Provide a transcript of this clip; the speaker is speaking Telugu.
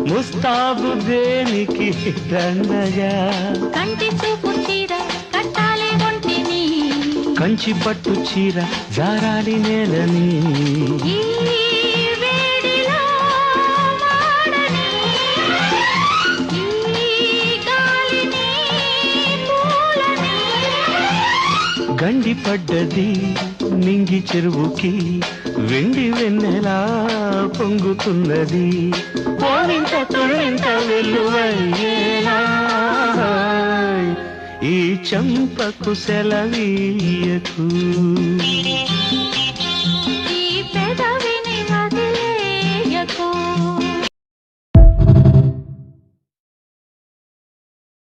ముస్తాబు దేనికి దండగా కంటి చూపు చీర కట్టాలి ఒంటిని కంచి పట్టు చీర జారాలి నేలని ఈ వేడిలో వాడని ఈ గాలిని పూలని గండి పడ్డది నింగి చెరువుకి వెండి వెన్నెలా పొంగుతున్నది పోవింట తొలింట వెల్లువయ్యేలా ఈ చంపకు సెలవీయకు